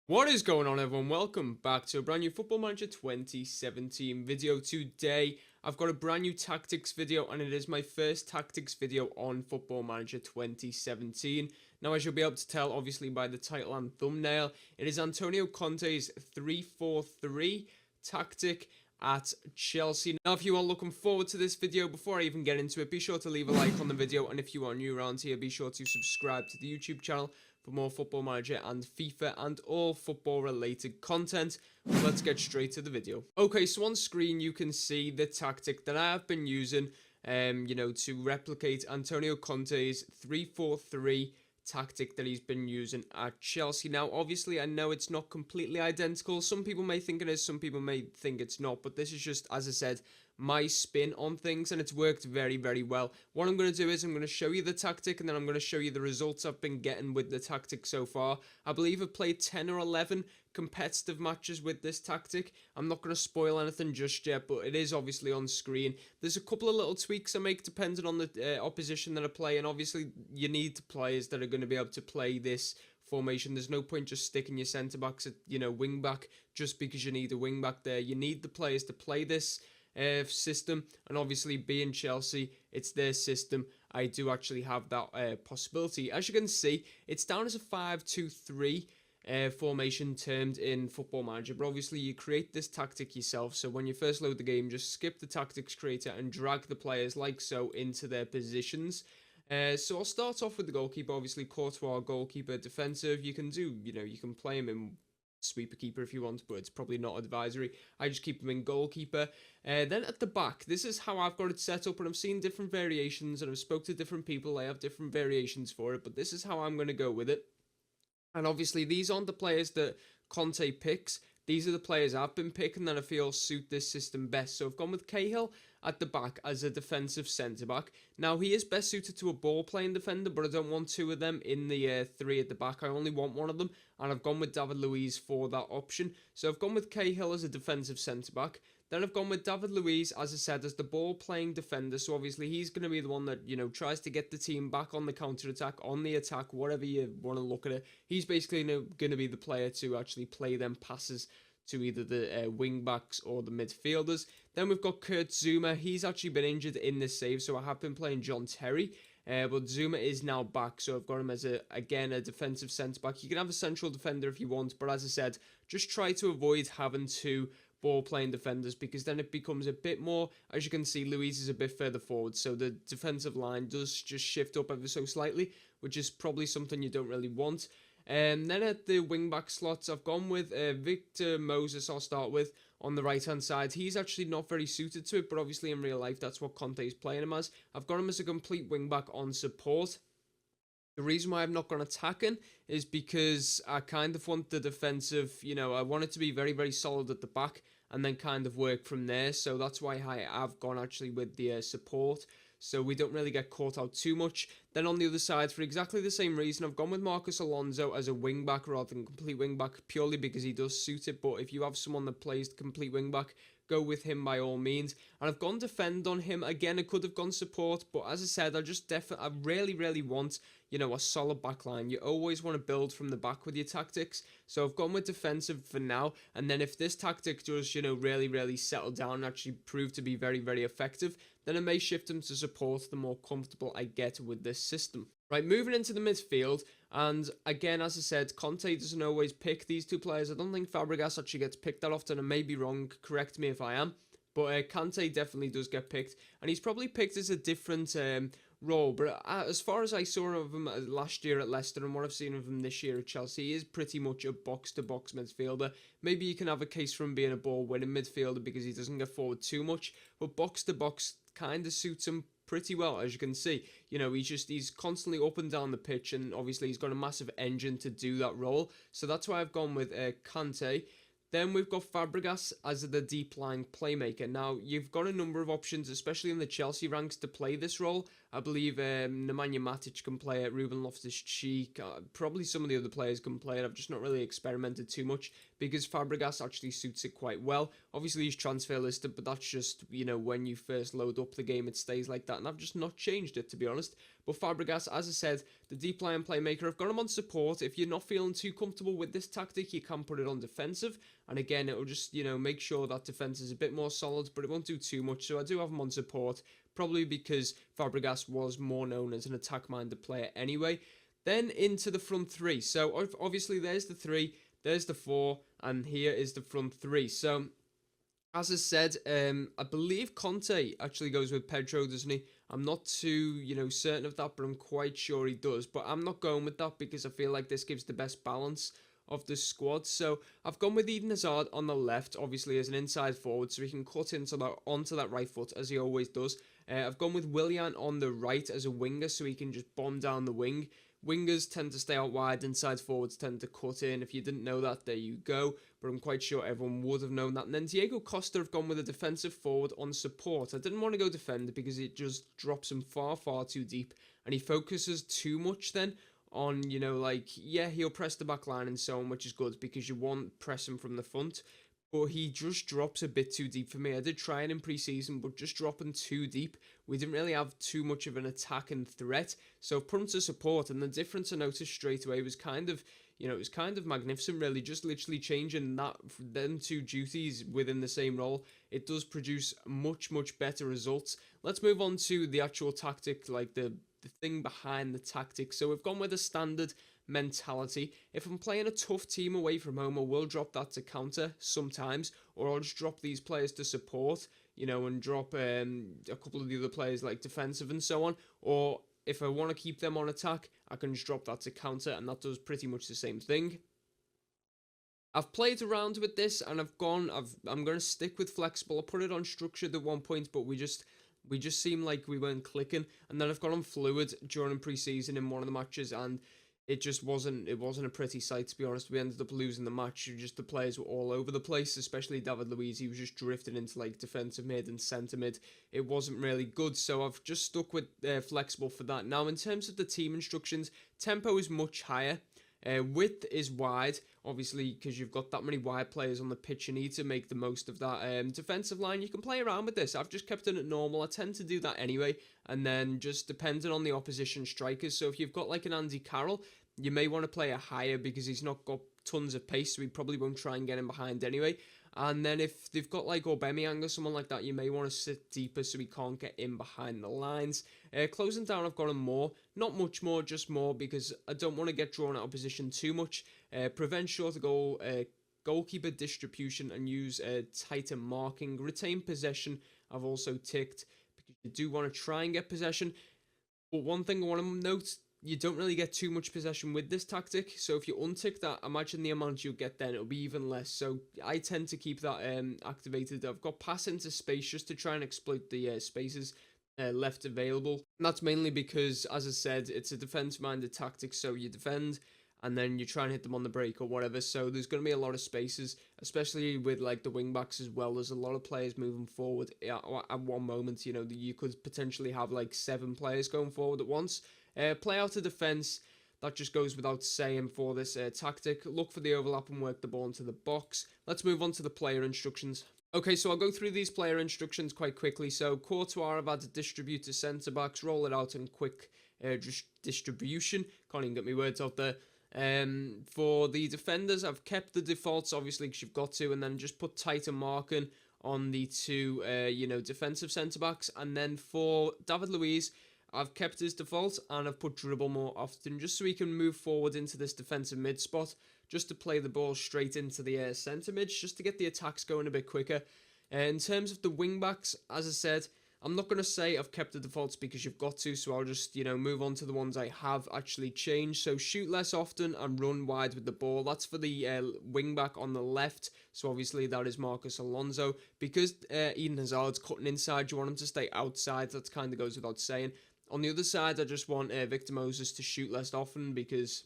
What is going on, everyone? Welcome back to a brand new Football Manager 2017 video. Today I've got a brand new tactics video, and it is my first tactics video on Football Manager 2017. Now, as you'll be able to tell obviously by the title and thumbnail, it is Antonio Conte's 3-4-3 tactic at Chelsea. Now, if you are looking forward to this video, before I even get into it, be sure to leave a like on the video, and if you are new around here, be sure to subscribe to the YouTube channel for more Football Manager and FIFA and all football related content. But let's get straight to the video. Okay, so on screen you can see the tactic that I have been using to replicate Antonio Conte's 3-4-3 tactic that he's been using at Chelsea. Now, obviously, I know it's not completely identical. Some people may think it is, some people may think it's not, but this is just, as I said, my spin on things, and it's worked very, very well. What I'm going to do is I'm going to show you the tactic, and then I'm going to show you the results I've been getting with the tactic so far. I believe I've played 10 or 11 competitive matches with this tactic. I'm not going to spoil anything just yet, but it is obviously on screen. There's a couple of little tweaks I make depending on the opposition that I play, and obviously you need players that are going to be able to play this formation. There's no point just sticking your centre backs at wing back just because you need a wing back there. You need the players to play this system, and obviously being Chelsea, it's their system. I do actually have that possibility. As you can see, it's down as a 5-2-3 formation termed in Football Manager, but obviously you create this tactic yourself. So when you first load the game, just skip the tactics creator and drag the players like so into their positions. So I'll start off with the goalkeeper. Obviously Courtois, goalkeeper, defensive. You can do, you can play him in sweeper keeper if you want, but it's probably not advisory. I just keep him in goalkeeper. Then at the back, this is how I've got it set up, and I've seen different variations, and I've spoke to different people. They have different variations for it, but this is how I'm going to go with it. And obviously these aren't the players that Conte picks. These are the players I've been picking that I feel suit this system best. So I've gone with Cahill at the back as a defensive centre-back. Now, he is best suited to a ball-playing defender, but I don't want two of them in the three at the back. I only want one of them, and I've gone with David Luiz for that option. So I've gone with Cahill as a defensive centre-back. Then I've gone with David Luiz, as I said, as the ball-playing defender. So obviously he's going to be the one that, tries to get the team back on the counter-attack, on the attack, whatever you want to look at it. He's basically going to be the player to actually play them passes to either the wing-backs or the midfielders. Then we've got Kurt Zouma. He's actually been injured in this save, so I have been playing John Terry. But Zouma is now back, so I've got him as, again, a defensive centre-back. You can have a central defender if you want, but as I said, just try to avoid having two ball-playing defenders, because then it becomes a bit more, as you can see, Luiz is a bit further forward, so the defensive line does just shift up ever so slightly, which is probably something you don't really want. And then at the wing-back slots, I've gone with Victor Moses, I'll start with, on the right-hand side. He's actually not very suited to it, but obviously in real life, that's what Conte is playing him as. I've got him as a complete wing-back on support. The reason why I've not gone attacking is because I kind of want the defensive, I want it to be very, very solid at the back and then kind of work from there. So that's why I have gone actually with the support, so we don't really get caught out too much. Then on the other side, for exactly the same reason, I've gone with Marcos Alonso as a wing-back rather than complete wing-back, purely because he does suit it. But if you have someone that plays complete wing-back, go with him by all means. And I've gone defend on him. Again, I could have gone support, but as I said, I really, really want, a solid back line. You always want to build from the back with your tactics. So I've gone with defensive for now. And then if this tactic does, really, really settle down and actually prove to be very, very effective, then I may shift him to support the more comfortable I get with this system. Right, moving into the midfield, and again, as I said, Conte doesn't always pick these two players. I don't think Fabregas actually gets picked that often. I may be wrong, correct me if I am, but Kante definitely does get picked, and he's probably picked as a different role. But as far as I saw of him last year at Leicester and what I've seen of him this year at Chelsea, he is pretty much a box-to-box midfielder. Maybe you can have a case for him being a ball-winning midfielder because he doesn't get forward too much, but box-to-box kind of suits him pretty well. As you can see, he's constantly up and down the pitch, and obviously he's got a massive engine to do that role. So that's why I've gone with Kante. Then we've got Fabregas as the deep line playmaker. Now, you've got a number of options, especially in the Chelsea ranks, to play this role. I believe Nemanja Matic can play it, Ruben Loftus-Cheek, probably some of the other players can play it. I've just not really experimented too much because Fabregas actually suits it quite well. Obviously, he's transfer listed, but that's just, when you first load up the game, it stays like that, and I've just not changed it, to be honest. But Fabregas, as I said, the deep line playmaker, I've got him on support. If you're not feeling too comfortable with this tactic, you can put it on defensive. And again, it will just, make sure that defense is a bit more solid, but it won't do too much. So I do have him on support, probably because Fabregas was more known as an attack-minded player anyway. Then into the front three. So obviously there's the 3, there's the 4, and here is the front 3. So as I said, I believe Conte actually goes with Pedro, doesn't he? I'm not too, certain of that, but I'm quite sure he does. But I'm not going with that because I feel like this gives the best balance of the squad. So I've gone with Eden Hazard on the left, obviously as an inside forward, so he can cut onto that right foot as he always does. I've gone with Willian on the right as a winger, so he can just bomb down the wing. Wingers tend to stay out wide, inside forwards tend to cut in. If you didn't know that, there you go. But I'm quite sure everyone would have known that. And then Diego Costa have gone with a defensive forward on support. I didn't want to go defender because it just drops him far, far too deep. And he focuses too much then on, he'll press the back line and so on, which is good because you want pressing from the front. But he just drops a bit too deep for me. I did try it in pre-season, but just dropping too deep. We didn't really have too much of an attacking threat. So put him to support, and the difference I noticed straight away was kind of, it was kind of magnificent, really. Just literally changing them 2 duties within the same role. It does produce much, much better results. Let's move on to the actual tactic, like the thing behind the tactic. So we've gone with a standard mentality. If I'm playing a tough team away from home, I will drop that to counter sometimes, or I'll just drop these players to support, and drop a couple of the other players like defensive and so on. Or if I want to keep them on attack, I can just drop that to counter, and that does pretty much the same thing. I've played around with this, and I'm going to stick with flexible. I put it on structured at one point, but we just seemed like we weren't clicking. And then I've got on fluid during pre-season in one of the matches, and it just wasn't a pretty sight, to be honest. We ended up losing the match. Just the players were all over the place, especially David Luiz. He was just drifting into like defensive mid and centre mid. It wasn't really good, so I've just stuck with flexible for that. Now, in terms of the team instructions, tempo is much higher. Width is wide, obviously, because you've got that many wide players on the pitch. You need to make the most of that. Defensive line, you can play around with this. I've just kept it at normal. I tend to do that anyway. And then just depending on the opposition strikers. So if you've got like an Andy Carroll, you may want to play a higher because he's not got tons of pace, so he probably won't try and get him behind anyway. And then if they've got like Aubameyang or someone like that, you may want to sit deeper so he can't get in behind the lines. Closing down, I've got him more. Not much more, just more, because I don't want to get drawn out of position too much. Prevent short goal, goalkeeper distribution, and use tighter marking. Retain possession, I've also ticked, because you do want to try and get possession. But one thing I want to note, you don't really get too much possession with this tactic, so if you untick that, imagine the amount you'll get then, it'll be even less. So I tend to keep that activated. I've got pass into space just to try and exploit the spaces left available. And that's mainly because, as I said, it's a defense-minded tactic, so you defend and then you try and hit them on the break or whatever. So there's going to be a lot of spaces, especially with like the wing backs as well. There's a lot of players moving forward at one moment. You could potentially have like 7 players going forward at once. Play out of defense, that just goes without saying for this tactic. Look for the overlap and work the ball into the box. Let's move on to the player instructions. Okay, so I'll go through these player instructions quite quickly. So Courtois, I've had to distribute to centre-backs, roll it out in quick distribution. Can't even get my words out there. For the defenders, I've kept the defaults, obviously, because you've got to, and then just put tighter marking on the 2, defensive centre-backs. And then for David Luiz, I've kept his default, and I've put dribble more often, just so he can move forward into this defensive mid spot, just to play the ball straight into the centre mids, just to get the attacks going a bit quicker. In terms of the wing backs, as I said, I'm not going to say I've kept the defaults because you've got to, so I'll just, move on to the ones I have actually changed. So shoot less often and run wide with the ball. That's for the wing back on the left. So obviously that is Marcus Alonso. Because Eden Hazard's cutting inside, you want him to stay outside. That kind of goes without saying. On the other side, I just want Victor Moses to shoot less often because,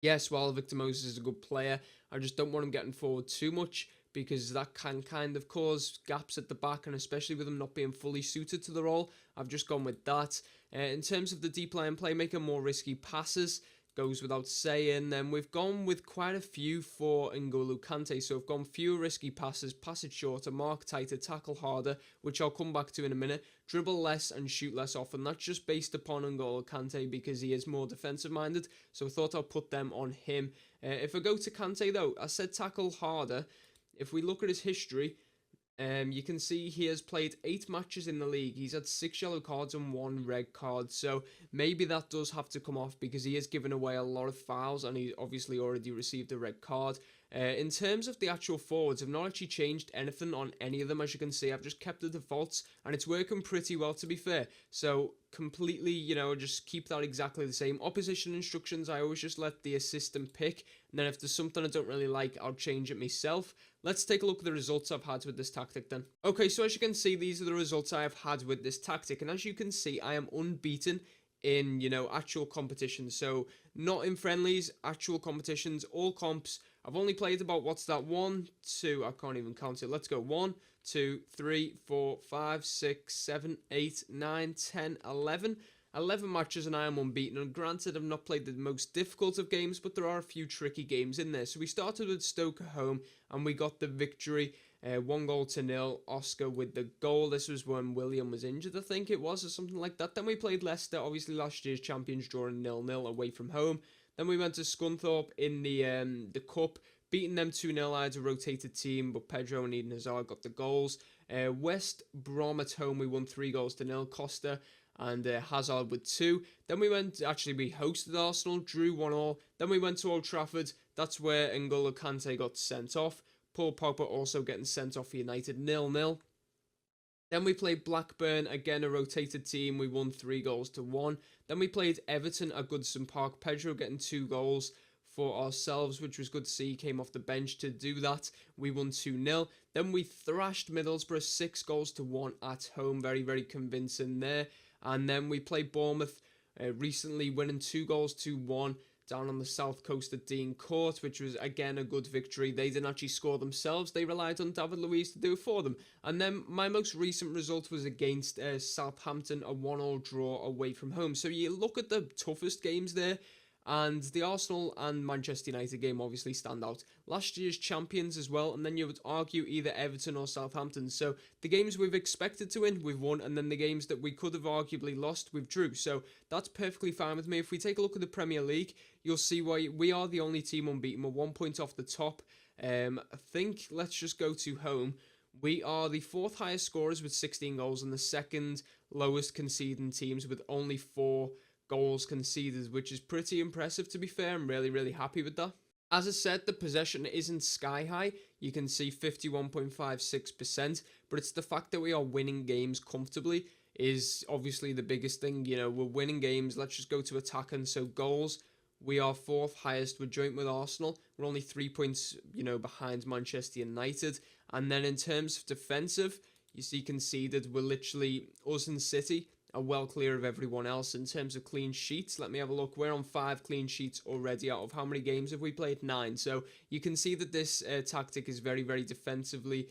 yes, while Victor Moses is a good player, I just don't want him getting forward too much because that can kind of cause gaps at the back, and especially with him not being fully suited to the role, I've just gone with that. In terms of the deep line playmaker, more risky passes. goes without saying. Then we've gone with quite a few for N'Golo Kante. So we've gone fewer risky passes, pass it shorter, mark tighter, tackle harder, which I'll come back to in a minute, dribble less and shoot less often. That's just based upon N'Golo Kante because he is more defensive minded. So I thought I'll put them on him. If I go to Kante though, I said tackle harder. If we look at his history, you can see he has played 8 matches in the league. He's had 6 yellow cards and 1 red card. So maybe that does have to come off because he has given away a lot of fouls and he obviously already received a red card. In terms of the actual forwards, I've not actually changed anything on any of them. As you can see, I've just kept the defaults and it's working pretty well, to be fair. So completely, just keep that exactly the same. Opposition instructions, I always just let the assistant pick. And then if there's something I don't really like, I'll change it myself. Let's take a look at the results I've had with this tactic then. Okay, so as you can see, these are the results I have had with this tactic. And as you can see, I am unbeaten in, actual competitions. So not in friendlies, actual competitions, all comps. I've only played about, 1, 2, I can't even count it. Let's go. 1, 2, 3, 4, 5, 6, 7, 8, 9, 10, 11. 11 matches and I am unbeaten. And granted, I've not played the most difficult of games, but there are a few tricky games in there. So we started with Stoke at home and we got the victory. 1-0. Oscar with the goal. This was when William was injured, I think it was, or something like that. Then we played Leicester, obviously last year's champions, drawing 0-0 away from home. Then we went to Scunthorpe in the cup, beating them 2-0. I had a rotated team, but Pedro and Eden Hazard got the goals. West Brom at home, we won 3-0. Costa and Hazard with 2. Then we hosted Arsenal, drew 1-1. Then we went to Old Trafford. That's where N'Golo Kante got sent off. Paul Pogba also getting sent off for United, 0-0. Then we played Blackburn, again a rotated team. We won 3-1. Then we played Everton at Goodison Park. Pedro getting 2 goals for ourselves, which was good to see. He came off the bench to do that. We won 2-0. Then we thrashed Middlesbrough 6-1 at home. Very, very convincing there. And then we played Bournemouth recently, winning 2-1 down on the south coast at Dean Court, which was again a good victory. They didn't actually score themselves. They relied on David Luiz to do it for them. And then my most recent result was against Southampton, a 1-1 draw away from home. So you look at the toughest games there, and the Arsenal and Manchester United game obviously stand out. Last year's champions as well, and then you would argue either Everton or Southampton. So the games we've expected to win, we've won, and then the games that we could have arguably lost, we've drew. So that's perfectly fine with me. If we take a look at the Premier League, you'll see why we are the only team unbeaten. We're 1 point off the top. I think let's just go to home. We are the 4th highest scorers with 16 goals and the 2nd lowest conceding teams with only 4 goals conceded, which is pretty impressive, to be fair. I'm really, really happy with that. As I said, the possession isn't sky high. You can see 51.56%, but it's the fact that we are winning games comfortably is obviously the biggest thing. We're winning games. Let's just go to attacking. So goals, we are 4th highest. We're joint with Arsenal. We're only 3 points, behind Manchester United. And then in terms of defensive, you see conceded, we're literally, us and City are well clear of everyone else. In terms of clean sheets, let me have a look. We're on 5 clean sheets already out of how many games have we played? 9. So you can see that this tactic is very, very defensively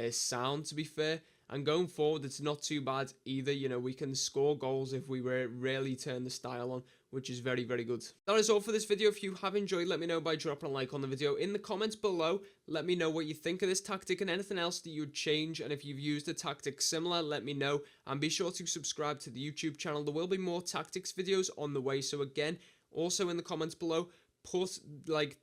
sound, to be fair. And going forward, it's not too bad either. We can score goals if we really turn the style on, which is very, very good. That is all for this video. If you have enjoyed, let me know by dropping a like on the video. In the comments below, let me know what you think of this tactic and anything else that you would change. And if you've used a tactic similar, let me know. And be sure to subscribe to the YouTube channel. There will be more tactics videos on the way. So again, also in the comments below, put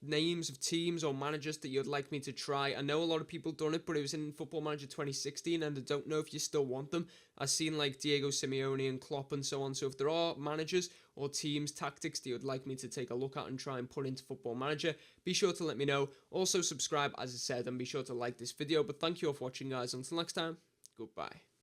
names of teams or managers that you'd like me to try. I know a lot of people done it, but it was in Football Manager 2016, and I don't know if you still want them. I've seen Diego Simeone and Klopp and so on. So if there are managers or teams tactics that you'd like me to take a look at and try and put into Football Manager, be sure to let me know. Also subscribe, as I said, and be sure to like this video. But thank you all for watching, guys. Until next time, goodbye.